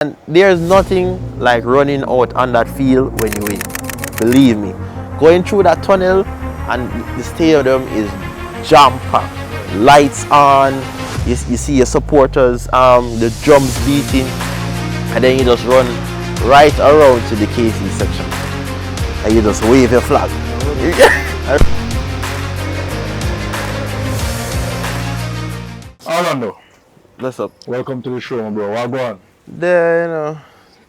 And there's nothing like running out on that field when you win. Believe me. Going through that tunnel and the stadium is jam-packed. Lights on, you see your supporters, the drums beating, and then you just run right around to the KC section. And you just wave your flag. Orlando, What's up? welcome to the show, my bro. What go on?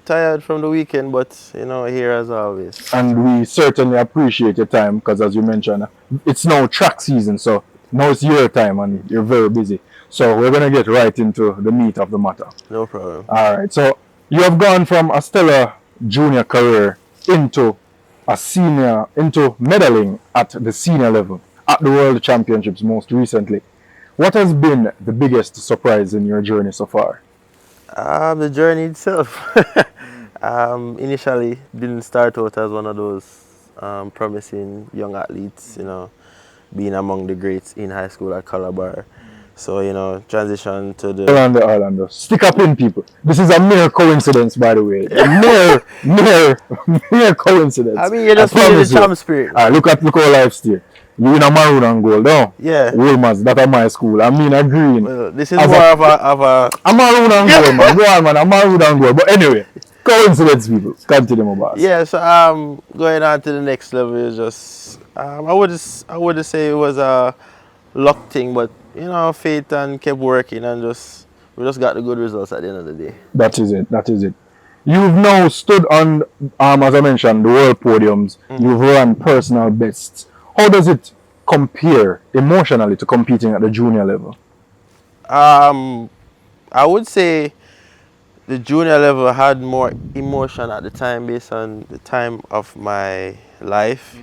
Tired from the weekend, but here as always. And we certainly appreciate your time because, as you mentioned, it's now track season, so now it's your time and you're very busy. So we're gonna get right into the meat of the matter. No problem. All right. So you have gone from a stellar junior career into medaling at the senior level at the World Championships most recently. What has been the biggest surprise in your journey so far? The journey itself. Initially didn't start out as one of those promising young athletes, being among the greats in high school at Calabar. So, transition to the... Orlando. Stick up in, people. This is a mere coincidence, by the way. Mere coincidence. I mean, you're just feeling the champ spirit. Look our life steer. You in a maroon and gold, no? Yeah. Woolmans, that are my school. I mean a green. Well, this is more of a... I'm maroon and gold, man. Go on, man. I'm maroon and gold. But anyway, coincidence, people. Continue, my boss. Yeah, so going on to the next level is just... I wouldn't say it was a luck thing, but, faith and kept working and we just got the good results at the end of the day. That is it. You've now stood on, as I mentioned, the world podiums. You've run personal bests. How does it compare emotionally to competing at the junior level? I would say the junior level had more emotion at the time based on the time of my life.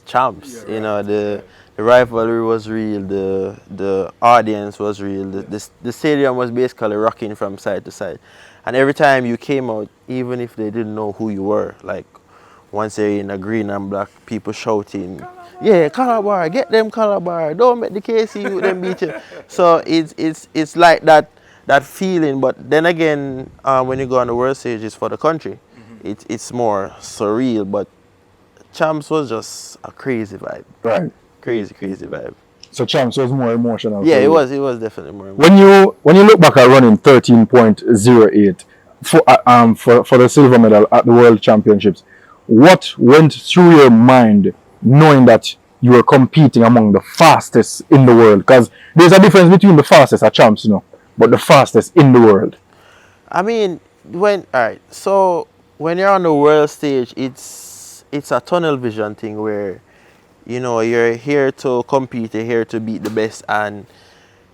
Champs. The rivalry was real. The audience was real. The stadium was basically rocking from side to side, and every time you came out, even if they didn't know who you were, like once you're in a green and black, people shouting, "Yeah, Calabar, get them Calabar, don't make the KC with them beat you." So it's like that feeling, but then again, when you go on the world stage, it's for the country. It's more surreal, but Champs was just a crazy vibe. Right. Crazy vibe. So Champs was more emotional. Yeah, it was definitely more emotional. When you look back at running 13.08 for the silver medal at the World Championships, what went through your mind knowing that you were competing among the fastest in the world? Because there's a difference between the fastest at Champs, but the fastest in the world. I mean, so when you're on the world stage, it's a tunnel vision thing where, you're here to compete, you're here to beat the best, and,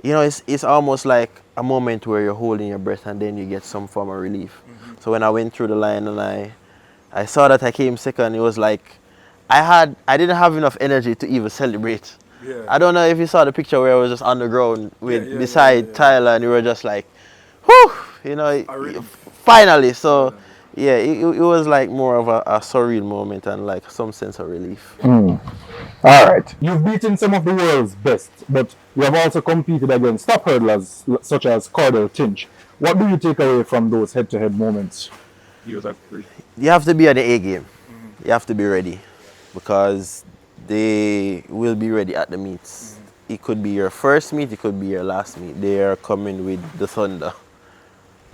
it's almost like a moment where you're holding your breath and then you get some form of relief. So when I went through the line and I saw that I came second, it was like, I didn't have enough energy to even celebrate. Yeah. I don't know if you saw the picture where I was just on the ground beside Tyler and we were just like, whew, finally. So yeah, it was like more of a surreal moment and like some sense of relief. All right. You've beaten some of the world's best, but you have also competed against top hurdlers such as Cordell Tinch. What do you take away from those head-to-head moments? You have to be on the A game. You have to be ready because they will be ready at the meets. It could be your first meet, it could be your last meet. They are coming with the thunder.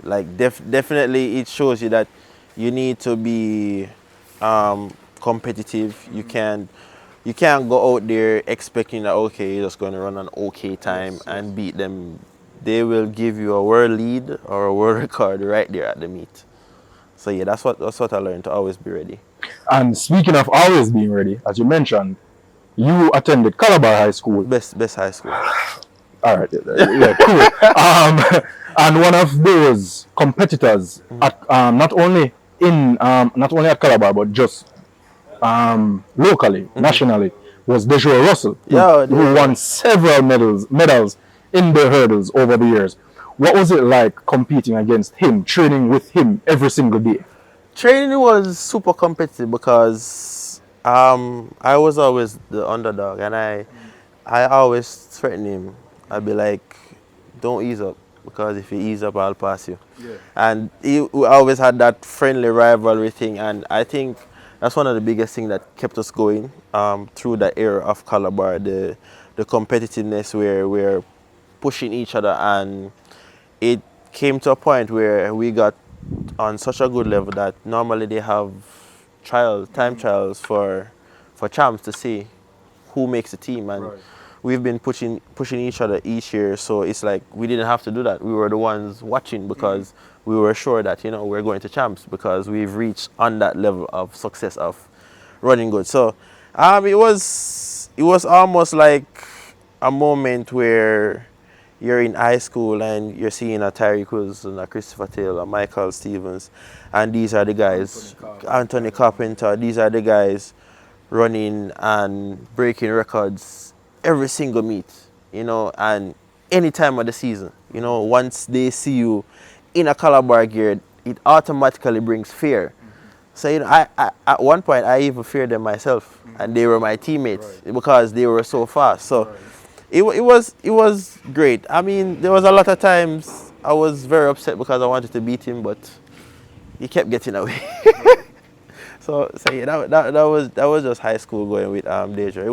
Like definitely it shows you that you need to be competitive. You can't go out there expecting that okay, you're just going to run an okay time and beat them. They will give you a world lead or a world record right there at the meet. So yeah, that's what I learned, to always be ready. And speaking of always being ready, as you mentioned, you attended Calabar High School. Best high school. All right, yeah, cool. And one of those competitors at not only at Calabar but just locally, nationally, was Dejour Russell, who won several medals in the hurdles over the years. What was it like competing against him, training with him every single day? Training was super competitive because I was always the underdog and I always threaten him. I'd be like, don't ease up. because if you ease up, I'll pass you. Yeah. And we always had that friendly rivalry thing, and I think that's one of the biggest things that kept us going through that era of Calabar, the competitiveness where we're pushing each other, and it came to a point where we got on such a good level that normally they have time trials for champs to see who makes the team, and Right. we've been pushing each other each year. So it's like we didn't have to do that. We were the ones watching because we were sure that we're going to champs because we've reached on that level of success of running good. So it was almost like a moment where you're in high school and you're seeing a Tyreek Wilson, a Christopher Taylor, Michael Stevens, and these are the guys, Anthony Carpenter, these are the guys running and breaking records every single meet, and any time of the season. Once they see you in a Calabar gear, it automatically brings fear. So I at one point I even feared them myself, and they were my teammates because they were so fast. So it was great. I mean, there was a lot of times I was very upset because I wanted to beat him, but he kept getting away. So yeah, that was just high school going with Deja. It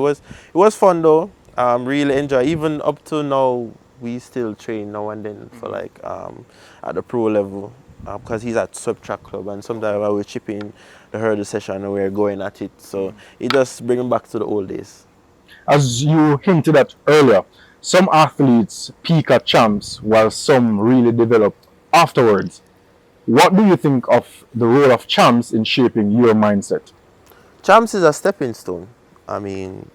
was fun though. Really enjoy. Even up to now, we still train now and then for like at the pro level because he's at sub track club, and sometimes I will chip in the hurdle session and we're going at it. So it just bring him back to the old days. As you hinted at earlier, some athletes peak at champs while some really develop afterwards. What do you think of the role of champs in shaping your mindset? Champs is a stepping stone. I mean,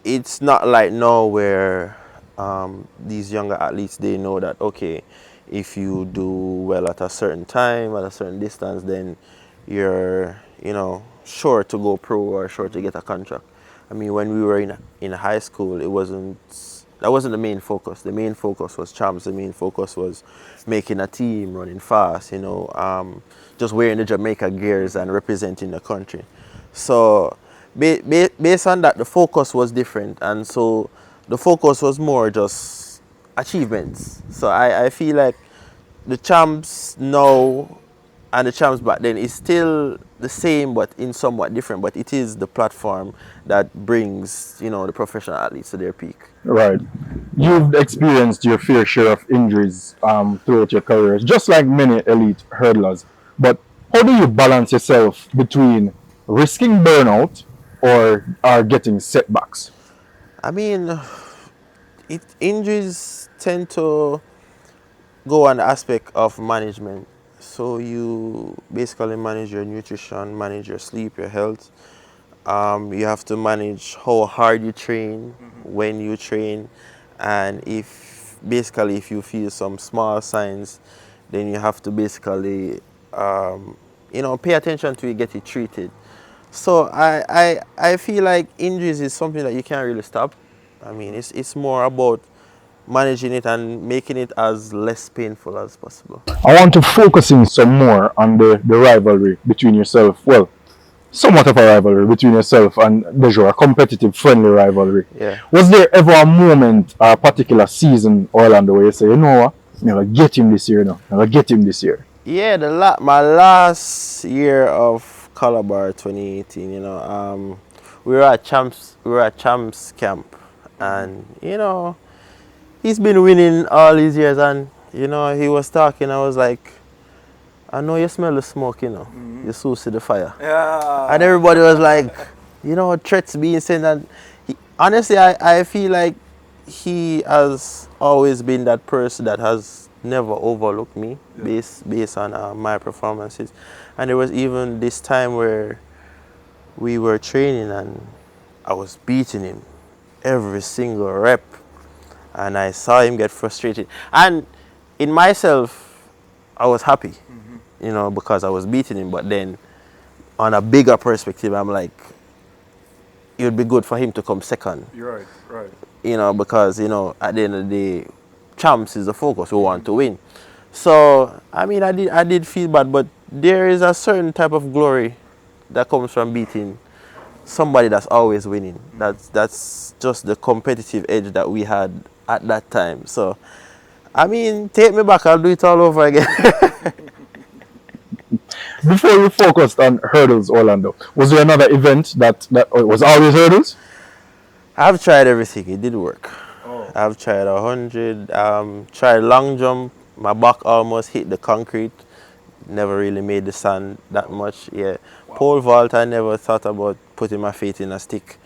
it's not like now where these younger athletes, they know that okay, if you do well at a certain time, at a certain distance, then you're sure to go pro or sure to get a contract. I mean, when we were in high school, that wasn't the main focus. The main focus was champs. The main focus was making a team, running fast, just wearing the Jamaica gears and representing the country. So based on that, the focus was different, and so the focus was more just achievements. So I feel like the champs now and the champs back then is still the same but in somewhat different, but it is the platform that brings the professional athletes to their peak. Right. You've experienced your fair share of injuries throughout your careers, just like many elite hurdlers. But how do you balance yourself between risking burnout or getting setbacks? I mean, injuries tend to go on the aspect of management. So you basically manage your nutrition, manage your sleep, your health. You have to manage how hard you train, when you train, and if you feel some small signs, then you have to basically pay attention to it, get it treated. So I feel like injuries is something that you can't really stop. I mean, it's more about managing it and making it as less painful as possible. I want to focus in some more on the rivalry between yourself. Well, somewhat of a rivalry between yourself and Dejo, a competitive, friendly rivalry. Yeah. Was there ever a moment, a particular season, Orlando, where you say, you know what, never get him this year, no, never get him this year? Yeah, my last year of Calabar 2018, we were at Champs camp, and he's been winning all these years, and he was talking. I was like, I know you smell the smoke, you so see the fire. Yeah. And everybody was like, threats being said. And honestly, I feel like he has always been that person that has never overlooked me based on my performances. And there was even this time where we were training and I was beating him every single rep. And I saw him get frustrated. And in myself, I was happy, because I was beating him. But then on a bigger perspective, I'm like, it would be good for him to come second. You're right, right. Because, at the end of the day, champs is the focus. We want to win. So, I mean, I did feel bad, but there is a certain type of glory that comes from beating somebody that's always winning. That's just the competitive edge that we had at that time. So, I mean, take me back. I'll do it all over again. Before you focused on hurdles, Orlando, was there another event that was always hurdles? I've tried everything. It did work. Oh. I've tried 100. Tried long jump. My back almost hit the concrete. Never really made the sand that much. Yeah. Wow. Pole vault. I never thought about putting my feet in a stick.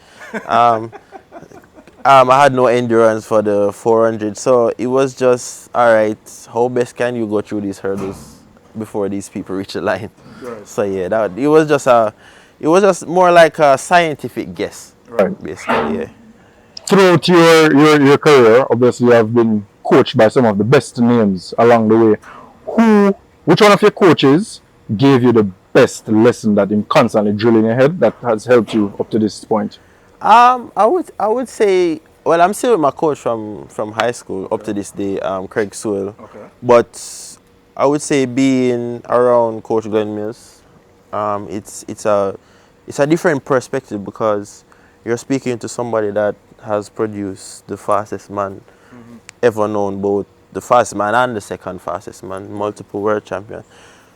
I had no endurance for the 400, so it was just all right. How best can you go through these hurdles before these people reach the line? Right. So yeah, it was just more like a scientific guess, Right. basically. Yeah. Throughout your career, obviously you have been coached by some of the best names along the way. Which one of your coaches gave you the best lesson that in constantly drilling your head that has helped you up to this point? I would say, well, I'm still with my coach from high school up to this day, Craig Sewell. Okay. But I would say being around Coach Glenn Mills, it's a different perspective because you're speaking to somebody that has produced the fastest man ever known, both the fastest man and the second fastest man, multiple world champion.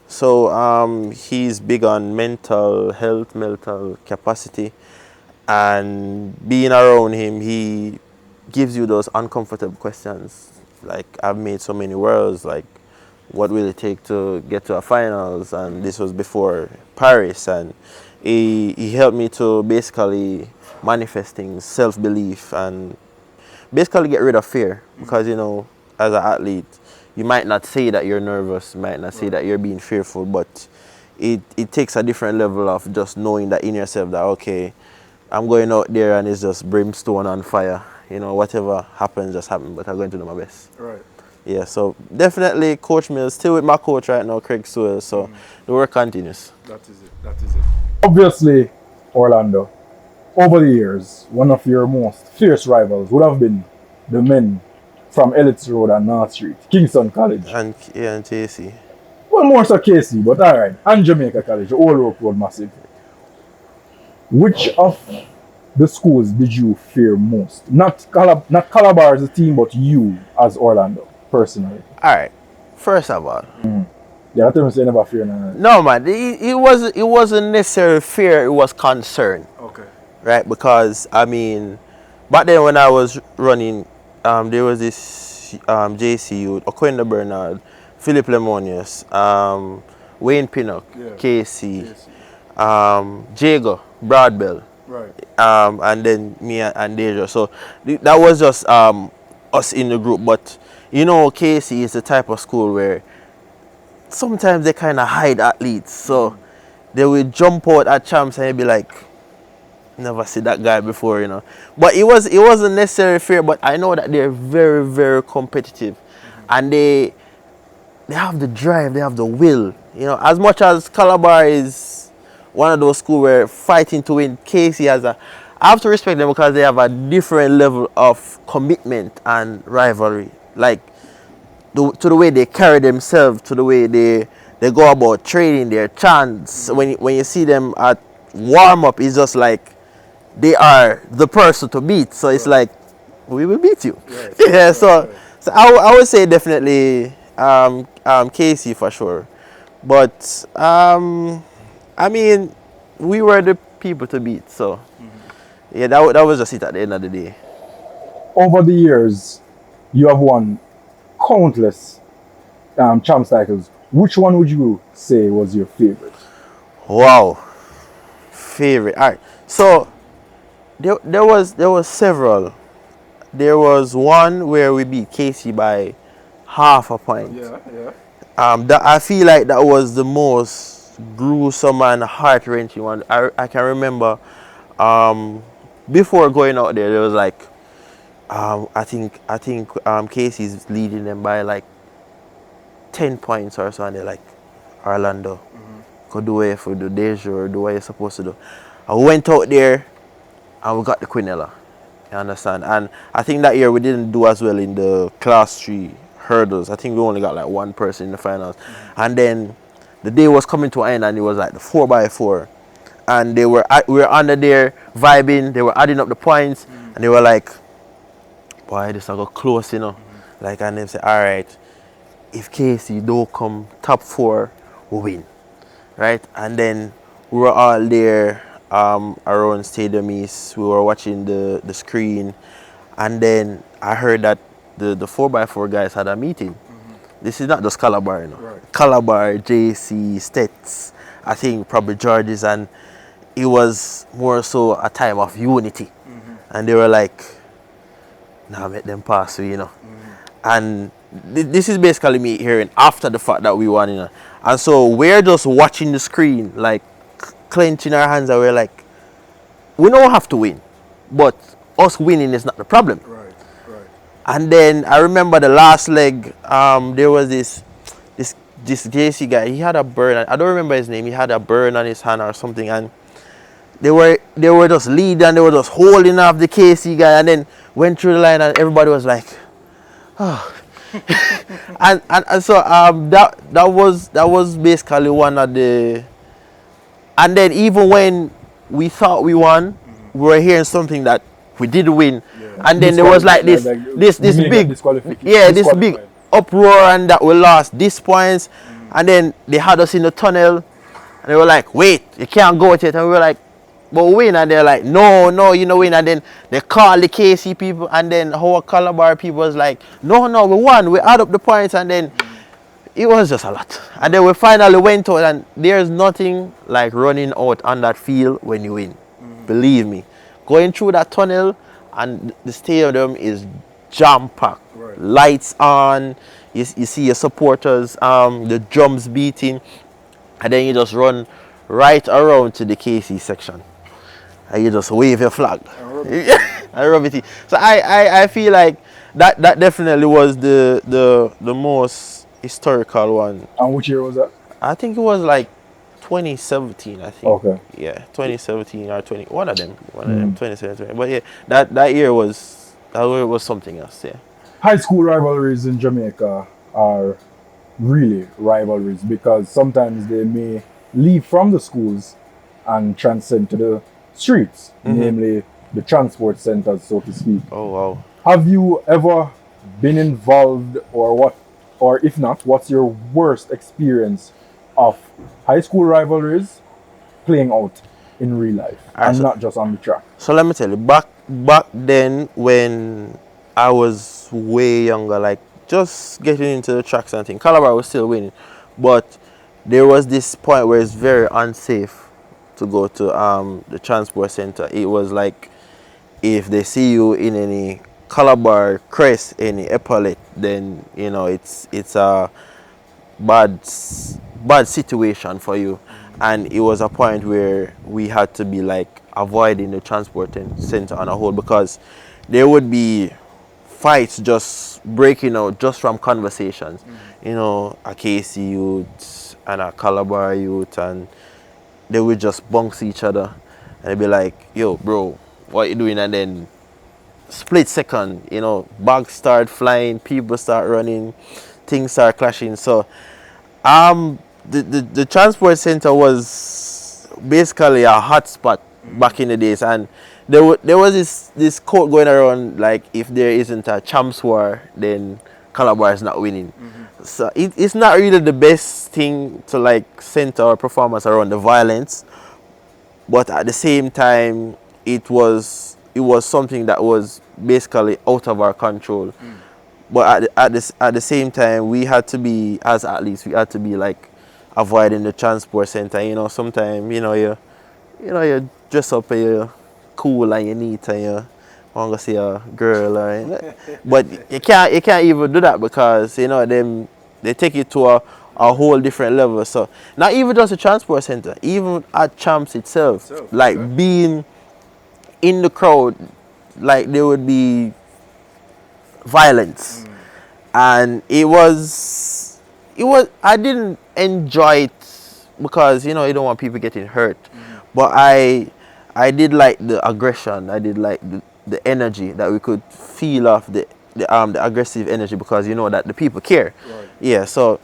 So he's big on mental health, mental capacity, and being around him, he gives you those uncomfortable questions. Like, I've made so many worlds, like, what will it take to get to a finals? And this was before Paris, and he helped me to basically manifest things, self-belief, and basically get rid of fear. Because, as an athlete, you might not say that you're nervous, you might not say that you're being fearful, but it takes a different level of just knowing that in yourself that, okay, I'm going out there and it's just brimstone on fire. Whatever happens, just happen, but I'm going to do my best. Right. Yeah, so definitely Coach Mills, still with my coach right now, Craig Sewell, so the work continues. That is it. Obviously, Orlando, over the years, one of your most fierce rivals would have been the men from Ellis Road and North Street, Kingston College. And JC. Well, more so KC, but alright. And Jamaica College, the Old Road Road Massive. Which of the schools did you fear most? Not Calabar as a team, but you as Orlando, personally. Alright, first of all. Yeah, I think you never fear none. No, man, it wasn't necessarily fear, it was concern. Okay. Right, because, I mean, back then when I was running, there was this JCU, Oquenda Bernard, Philip Lemonius, Wayne Pinnock, Yeah. KC, Jago, Broadbell, Right. and then me and Deja. So that was just us in the group. But KC is the type of school where sometimes they kind of hide athletes. So they will jump out at champs and they'll be like, never see that guy before. But it wasn't necessarily fair. But I know that they're very, very competitive, and they have the drive, they have the will. As much as Calabar is one of those schools where fighting to win, KC I have to respect them because they have a different level of commitment and rivalry. Like, to the way they carry themselves, to the way they go about training, their chants. When you see them at warm-up, it's just like they are the person to beat. So it's like, we will beat you. Right. Yeah, so I would say definitely KC for sure. But I mean, we were the people to beat, so yeah, that was just it at the end of the day. Over the years, you have won countless champs titles. Which one would you say was your favorite? Wow, favorite. All right, so there was several. There was one where we beat KC by half a point. Yeah. I feel like that was the most gruesome and heart-wrenching one. I can remember before going out there was like I think Casey's leading them by like 10 points or so, and they're like, Orlando, go do it for the Deja or do what you're supposed to do. I went out there and we got the Quinella. You understand? And I think that year we didn't do as well in the class 3 hurdles. I think we only got like one person in the finals. And then the day was coming to an end and it was like the 4x4. And we were under there vibing, they were adding up the points, and they were like, boy, this I got close, Like, Like, and them say, all right, if KC don't come top 4, we win, right? And then we were all there around Stadium East. We were watching the screen, and then I heard that the 4x4 guys had a meeting. This is not just Calabar, you know. Right. Calabar, JC, Stets, I think probably Georges, and it was more so a time of unity. And they were like, nah, make them pass, you know. And this is basically me hearing after the fact that we won, you know. And so we're just watching the screen, like clenching our hands, and we're like, we don't have to win, but us winning is not the problem. Right. And then I remember the last leg, there was this JC guy. He had a burn. I don't remember his name. He had a burn on his hand or something, and they were just leading, and they were just holding off the KC guy, and then went through the line, and everybody was like, oh. and so that was basically one of the. And then even when we thought we won, we were hearing something that we did win, and then there was like this big uproar, and that we lost these points, and then they had us in the tunnel, and they were like, wait, you can't go with it, and we were like, but we win, and they're like, no, you know win, and then they called the KC people, and then our Calabar people was like, no, we won, we add up the points, and then it was just a lot. And then we finally went out, and there's nothing like running out on that field when you win. Believe me. Going through that tunnel, and the stadium is jam-packed. Right. Lights on, you see your supporters, the drums beating, and then you just run right around to the KC section. And you just wave your flag. I rub it. So I feel like that definitely was the most historical one. And which year was that? I think it was like 2017, I think. Okay. Yeah, 2017 or 20. One of them, 2017. But yeah, that year was something else. Yeah. High school rivalries in Jamaica are really rivalries because sometimes they may leave from the schools and transcend to the streets, namely the transport centers, so to speak. Oh wow. Have you ever been involved, or if not, what's your worst experience of high school rivalries playing out in real life and not just on the track? So let me tell you, back then when I was way younger, like just getting into the tracks and things, Calabar was still winning, but there was this point where it's very unsafe to go to the transport center. It was like if they see you in any Calabar crest, any epaulette, then you know it's a bad situation for you. And it was a point where we had to be like avoiding the transport center on a whole, because there would be fights just breaking out just from conversations. You know, a KC youth and a Calabar youth, and they would just bounce each other, and they'd be like, yo bro, what you doing? And then split second, you know, bags start flying, people start running, things start clashing. So the transport center was basically a hot spot back in the days, and there was this quote going around, like, if there isn't a CHAMPS war, then Calabar is not winning. So it's not really the best thing to like center our performance around the violence, but at the same time it was something that was basically out of our control. But at the same time, we had to be, as athletes, we had to be like avoiding the transport center. You know, sometimes you dress up and you're cool and you neat and you want to see a girl, or, but you can't even do that, because you know they take it to a whole different level. So not even just the transport center, even at CHAMPS itself, like being in the crowd, like there would be violence, and it was I didn't enjoy it, because you know you don't want people getting hurt, but I did like the aggression. I did like the energy that we could feel off the aggressive energy, because you know that the people care. Right. Yeah. So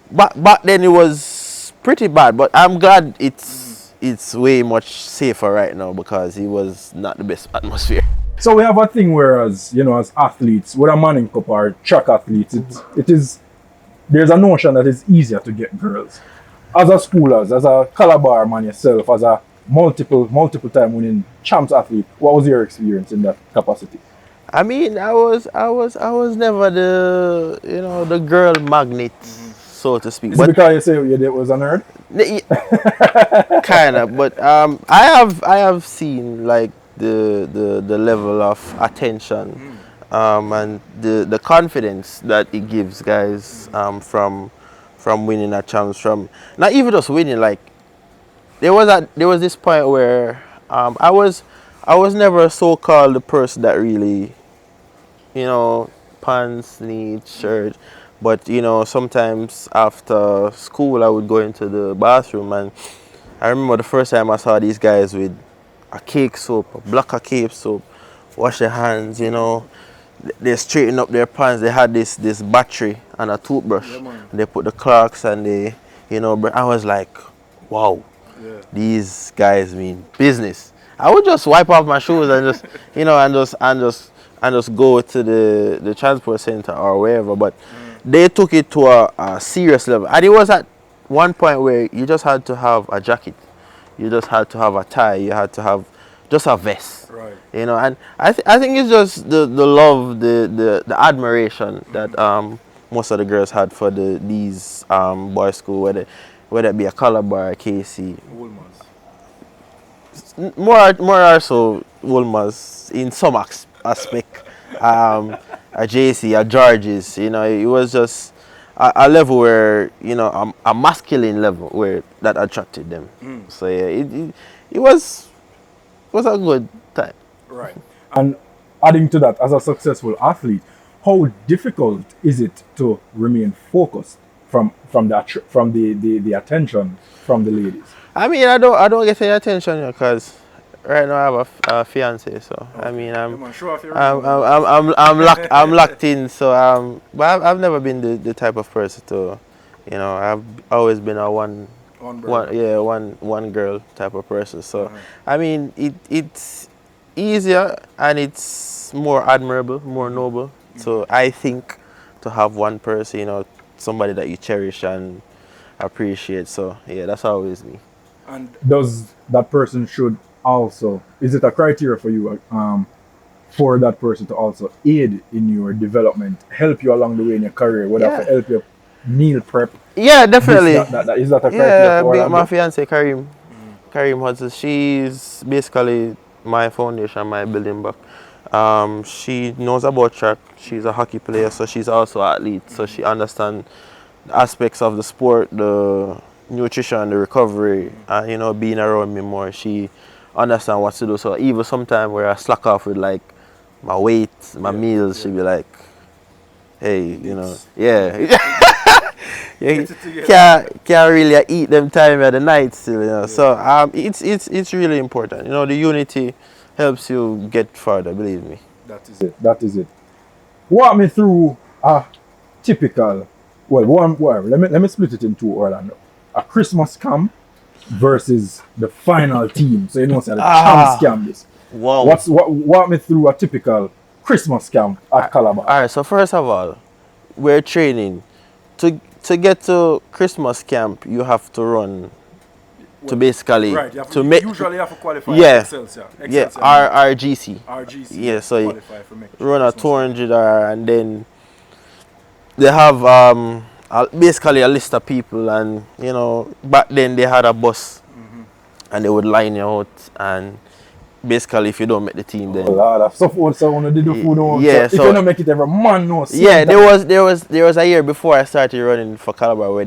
back then it was pretty bad, but I'm glad it's way much safer right now, because it was not the best atmosphere. So we have a thing where, as you know, as athletes, whether manning cup or track athletes, it is there's a notion that it's easier to get girls. As a schoolers, as a Calabar man yourself, as a multiple time winning champs athlete, what was your experience in that capacity? I mean, I was never the, the girl magnet, so to speak. Is it But because you say you was a nerd? kind of. But I have seen like the level of attention, and the confidence that it gives guys, from winning a chance, from not even just winning. Like there was this point where, I was never so called the person that really, pants, needs, shirt. But sometimes after school, I would go into the bathroom, and I remember the first time I saw these guys with a cake soap, a block of cake soap, wash their hands, they straighten up their pants. They had this battery and a toothbrush. man. They put the clocks and they, I was like, wow, Yeah. these guys mean business. I would just wipe off my shoes and just, and just go to the transport center or wherever. But they took it to a serious level, and it was at one point where you just had to have a jacket, you just had to have a tie, you had to have just a vest. Right. And I think it's just the love, the admiration that most of the girls had for these boys school, whether it be a Calabar, a KC, Woolmans. more also Wolmer's in some aspect, a JC, a George's, it was just a level where, a masculine level where that attracted them. So yeah, it was a good time. Right. And adding to that, as a successful athlete, how difficult is it to remain focused from the attention from the ladies? I mean, I don't get any attention because right now I have a fiance, so I mean Come on, show off your I'm locked in. So but I've never been the type of person to, I've always been a one girl type of person. So I mean, it's easier and it's more admirable, more noble. So I think to have one person, somebody that you cherish and appreciate. So yeah, that's always me. And Does that person should also, is it a criteria for you, for that person to also aid in your development, help you along the way in your career, whether Yeah. to help you meal prep? Yeah, definitely. Is that a criteria Yeah, for Orlando? my fiance Karim Hudson. She's basically my foundation, my building block. She knows about track. She's a hockey player, so she's also an athlete. So she understands the aspects of the sport, the nutrition, the recovery, and being around me more. She understands what to do. So even sometimes where I slack off with like my weight, my meals, she'll be like, hey, yeah. Yeah, can't really eat them time at the night still, So it's really important. The unity helps you get further, believe me. That is it. Walk me through a typical, let me split it in two, Orlando. A Christmas camp versus the final team. So so the champs camp this. Wow. Walk me through a typical Christmas camp at Calabar. Alright, so first of all, we're training. To get to Christmas camp, you have to run to basically right, you have to to, make usually you have to qualify yeah for Excelsior. yeah Excelsior, RGC. RGC. Yeah, so you qualify for make run a Christmas. 200 and then they have basically a list of people, and back then they had a bus and they would line you out, and basically if you don't make the team then Lord, that's so food, so when they do food, Yeah, if so- you don't make it, every man knows. yeah, there was a year before I started running for Calabar where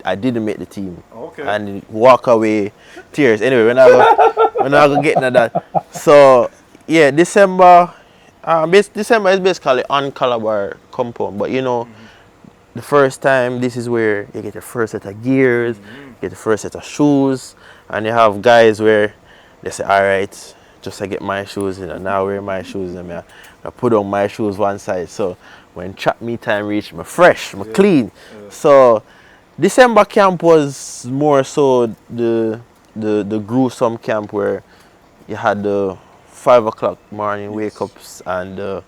I didn't make the team. Okay. And walk away tears. Anyway, we're not gonna get into that. So yeah, December is basically on Calabar compound, but the first time, this is where you get your first set of gears, get the first set of shoes, and you have guys where they say, all right, just I get my shoes, now I wear my shoes, and I put on my shoes one side. So when track meet time reach, I'm fresh, I'm clean. So December camp was more so the gruesome camp where you had the 5 o'clock morning wake ups, and the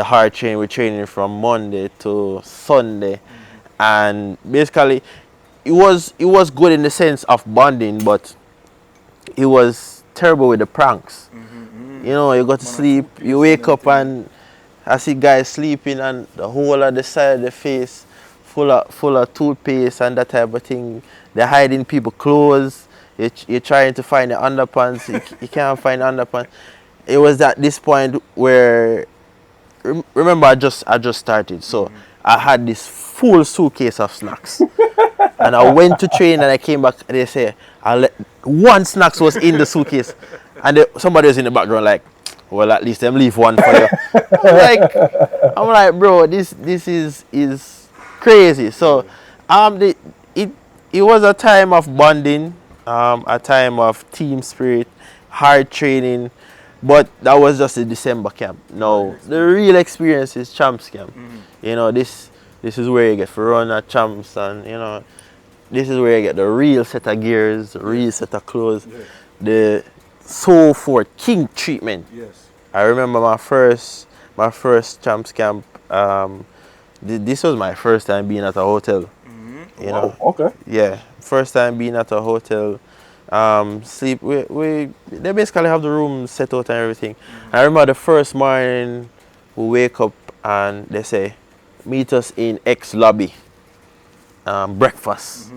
hard training. We're training from Monday to Sunday, and basically it was good in the sense of bonding, but it was terrible with the pranks. You know, you go to sleep, you wake up and I see guys sleeping and the whole of the side of the face full of toothpaste and that type of thing. They're hiding people clothes. You're trying to find the underpants. You can't find the underpants. It was at this point where remember I just started, so I had this full suitcase of snacks. And I went to train and I came back and they say one snacks was in the suitcase, and somebody was in the background like, well, at least them leave one for you. I'm like, bro, this is crazy. So it was a time of bonding, a time of team spirit, hard training, but that was just the December camp. No, the real experience is Champs camp. You know, this is where you get to run at Champs, and you know, this is where you get the real set of gears, the real set of clothes, the so forth king treatment. I remember my first Champs camp. This was my first time being at a hotel. You know, okay. yeah, first time being at a hotel. Sleep. They basically have the room set out and everything. I remember the first morning we wake up and they say, meet us in X lobby. Breakfast.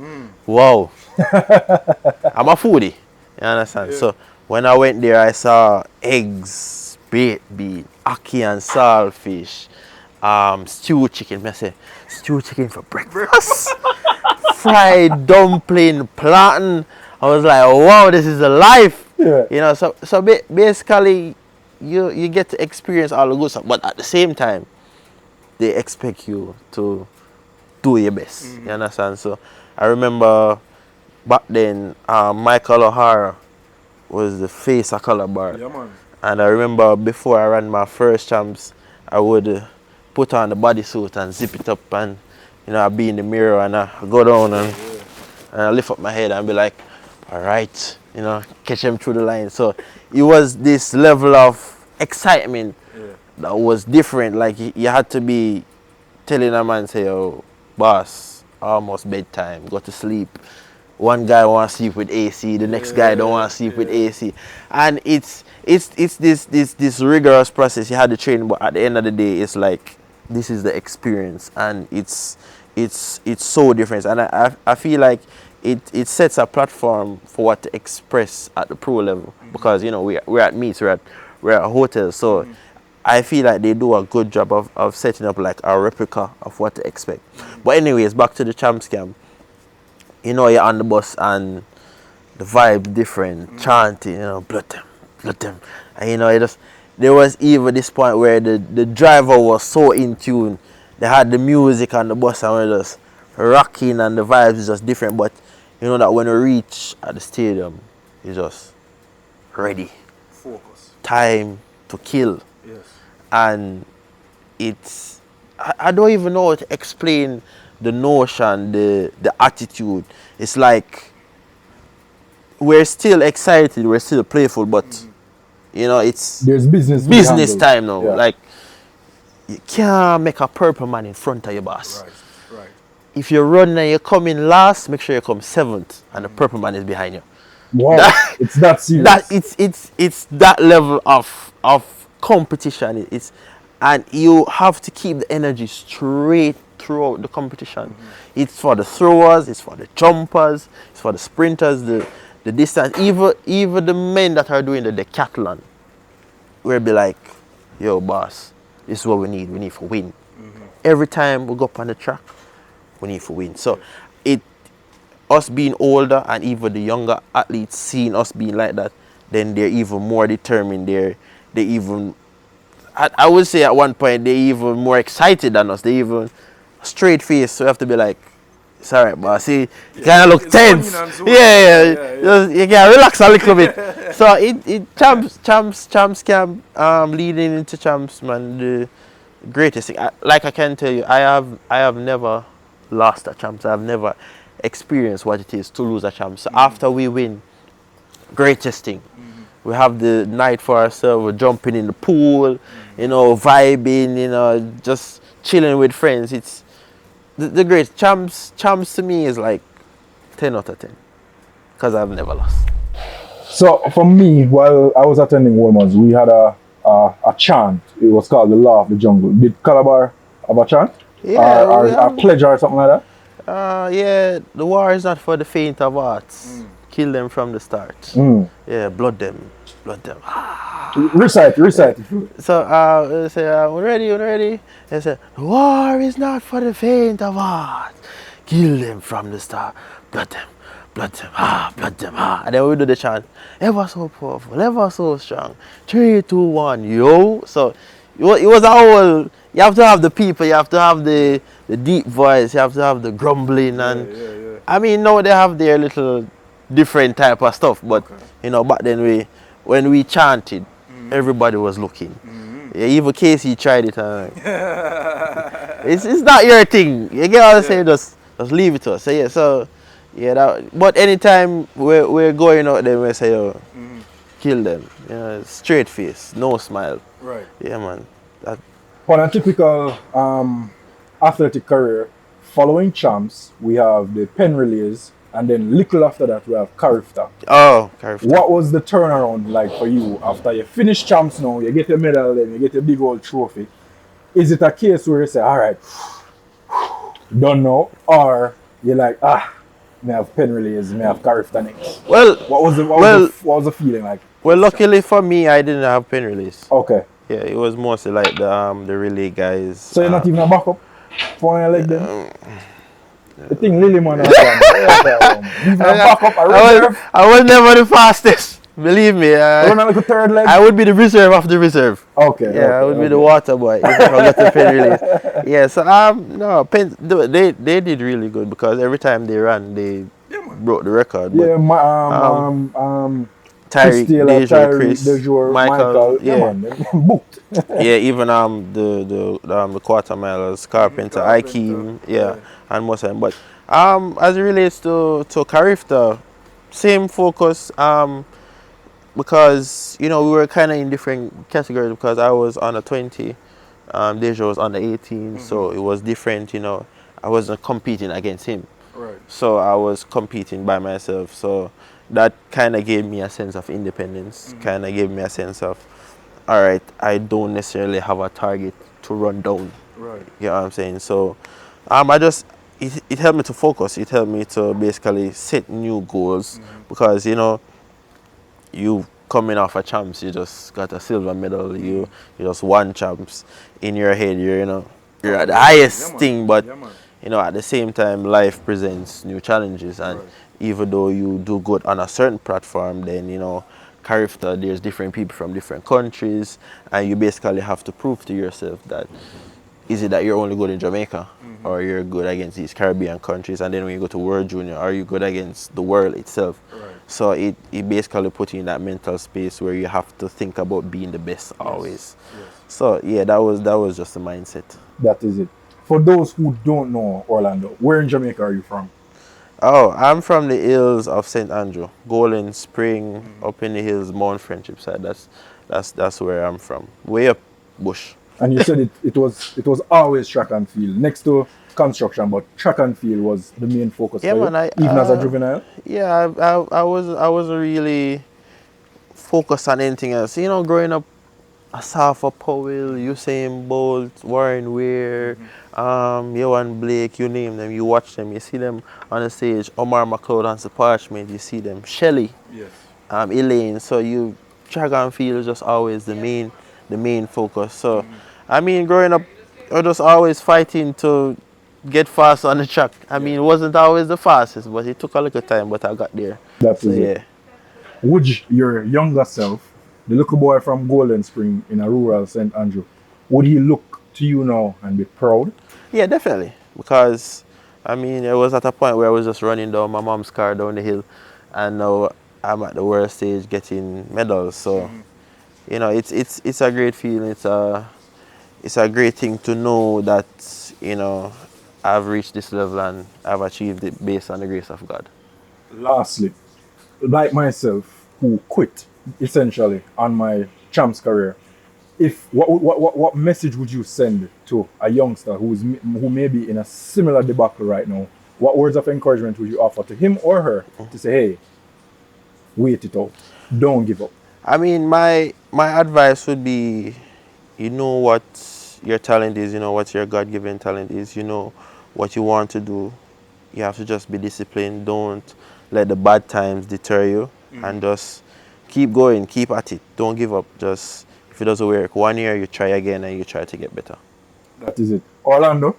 Wow. I'm a foodie. You understand? So when I went there, I saw eggs, baked bean, ackee and saltfish, stewed chicken. I say, stewed chicken for breakfast? Fried dumpling, plantain. I was like, wow, this is a life. Yeah. You know, so basically, you get to experience all the good stuff, but at the same time, they expect you to do your best. You understand? So I remember back then, Michael O'Hara was the face of Calabar. Yeah, man. And I remember before I ran my first Champs, I would put on the bodysuit and zip it up, and you know, I'd be in the mirror and I go down and I lift up my head and be like, all right, you know, catch them through the line. So it was this level of excitement that was different. Like you had to be telling a man, say, oh, boss, almost bedtime, go to sleep. One guy wants to sleep with AC, the next guy don't want to sleep with AC. And it's this rigorous process. You had to train, but at the end of the day, it's like, this is the experience, and it's so different. And I feel like it sets a platform for what to express at the pro level, because you know we're at meets, we're at hotels, so I feel like they do a good job of setting up like a replica of what to expect. But anyways, back to the Champs camp. You know, you're on the bus and the vibe different, chanting, you know, blood them. And you know, there was even this point where the driver was so in tune. They had the music on the bus and we're just rocking, and the vibes is just different. But you know that when we reach at the stadium, it's just ready. Focus. Time to kill. Yes. And it's, I don't even know how to explain the notion, the attitude. It's like we're still excited, we're still playful, but you know, it's There's business time now. Yeah. Like you can't make a purple man in front of your boss. Right. If you run and you come in last, make sure you come seventh and the purple man is behind you. Wow. It's that serious. It's that level of competition. And you have to keep the energy straight throughout the competition. It's for the throwers, it's for the jumpers, it's for the sprinters, the distance, even the men that are doing the decathlon. We'll be like, yo boss, this is what we need to win. Every time we go up on the track, we need to win. So us being older and even the younger athletes seeing us being like that, then they're even more determined. They even, I would say at one point, they're even more excited than us. They even straight face, so you have to be like, it's alright, but see, you kind of look tense. Yeah. You can relax a little bit. So Champs camp, leading into Champs, man, the greatest thing. Like I can tell you, I have never lost a Champs. I've never experienced what it is to lose a Champs. So after we win, greatest thing. we have the night for ourselves. We're jumping in the pool, vibing, just chilling with friends. It's the great champs. Champs to me is like 10 out of 10 because I've never lost. So for me, while I was attending Walmart, we had a chant. It was called the Law of the Jungle. Did Calabar have a chant? Yeah, Or we a have. pledge or something like that? Yeah, the war is not for the faint of hearts. Kill them from the start. Yeah, blood them, blood them. Recite. So they say, we ready, we ready. They say, the war is not for the faint of heart. Kill them from the start. Blood them, blood them, And then we do the chant, ever so powerful, ever so strong. 3, 2, 1, yo. So it was a whole, you have to have the people, you have to have the deep voice, you have to have the grumbling. And I mean, now they have their little different type of stuff, but back then when we chanted, everybody was looking. Yeah, even Casey tried it. It's not your thing. You get what I'm saying? Just leave it to us. So yeah, but anytime we're going out there, we say, yo, kill them. Straight face, no smile. Right. Yeah, man. On a typical athletic career, following champs, we have the pen relays, and then little after that, we have Carifta. Oh, Carifta. What was the turnaround like for you after you finish champs now, you get your medal, then you get your big old trophy? Is it a case where you say, all right, don't know, or you're like, may have pen relays, may have Carifta next? Well, what was the feeling like? Well, luckily for me, I didn't have pen release. Okay. Yeah, it was mostly like the relay guys. So you're not even a backup for your leg then? The thing Lily man even a backup, a reserve. I was never the fastest. Believe me. Run like a third leg. I would be the reserve of the reserve. Okay. Yeah, I would be the water boy if I forgot the pen release. Yeah, so no, pen, they did really good because every time they ran, they broke the record. Yeah, Tyreek, Chris, Michael, yeah, booked. Yeah, even the quarter milers, Carpenter, Ikeem, and most of them. But as it relates to Carifta, same focus. Because we were kind of in different categories because I was under 20, Deja was under 18, so it was different. I wasn't competing against him. Right. So I was competing by myself. So that kind of gave me a sense of independence, kind of gave me a sense of, all right, I don't necessarily have a target to run down. Right. You know what I'm saying? So it helped me to focus. It helped me to basically set new goals because, you coming off a champs, you just got a silver medal, you just won champs. In your head, you're at the highest thing, but at the same time, life presents new challenges, and even though you do good on a certain platform, then Carifta, there's different people from different countries, and you basically have to prove to yourself that is it that you're only good in Jamaica, or you're good against these Caribbean countries, and then when you go to World Junior, are you good against the world itself? Right. So it basically puts you in that mental space where you have to think about being the best always. Yes. So yeah, that was just the mindset. That is it. For those who don't know Orlando, where in Jamaica are you from? Oh, I'm from the hills of St. Andrew, Golden Spring, up in the hills, Mount Friendship side. That's where I'm from. Way up bush. And you said it was always track and field, next to construction, but track and field was the main focus for you, even as a juvenile? Yeah, I wasn't really focused on anything else. Growing up, I saw for Powell, Usain Bolt, Warren Weir, Yohan Blake, you name them, you watch them, you see them on the stage, Omar McLeod on the parchment, you see them, Shelley, yes. Elaine, so track and field is just always the main focus. So I mean, growing up, I was just always fighting to get fast on the track. I mean, it wasn't always the fastest, but it took a little time, but I got there. That's it. Would your younger self, the little boy from Golden Spring in a rural St. Andrew, would he look to you now and be proud? Yeah, definitely. Because, I mean, it was at a point where I was just running down my mom's car down the hill, and now I'm at the world stage getting medals. So, it's a great feeling. It's a great thing to know that, I've reached this level and I've achieved it based on the grace of God. Lastly, like myself, who quit essentially on my champs career, if what message would you send to a youngster who may be in a similar debacle right now? What words of encouragement would you offer to him or her to say, hey, wait it out, don't give up? I mean, my advice would be, you know what your talent is, you know what your God-given talent is, you know what you want to do. You have to just be disciplined. Don't let the bad times deter you, and just keep going, keep at it. Don't give up. Just if it doesn't work 1 year, you try again and you try to get better. That is it. Orlando,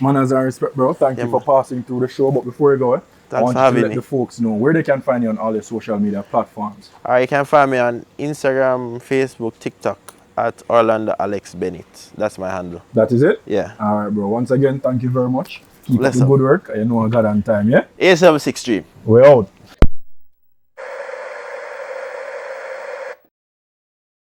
manners and respect, bro. Thank Yeah, you for man. passing through the show. But before you go, I Thanks want for you to having let me. the folks know where they can find you on all your social media platforms. Alright, you can find me on Instagram, Facebook, TikTok at Orlando Alex Bennett. That's my handle. That is it? Yeah. All right, bro. Once again, thank you very much. Keep up Bless the up. good work. You know I got on time, yeah? A76 Stream. We're out.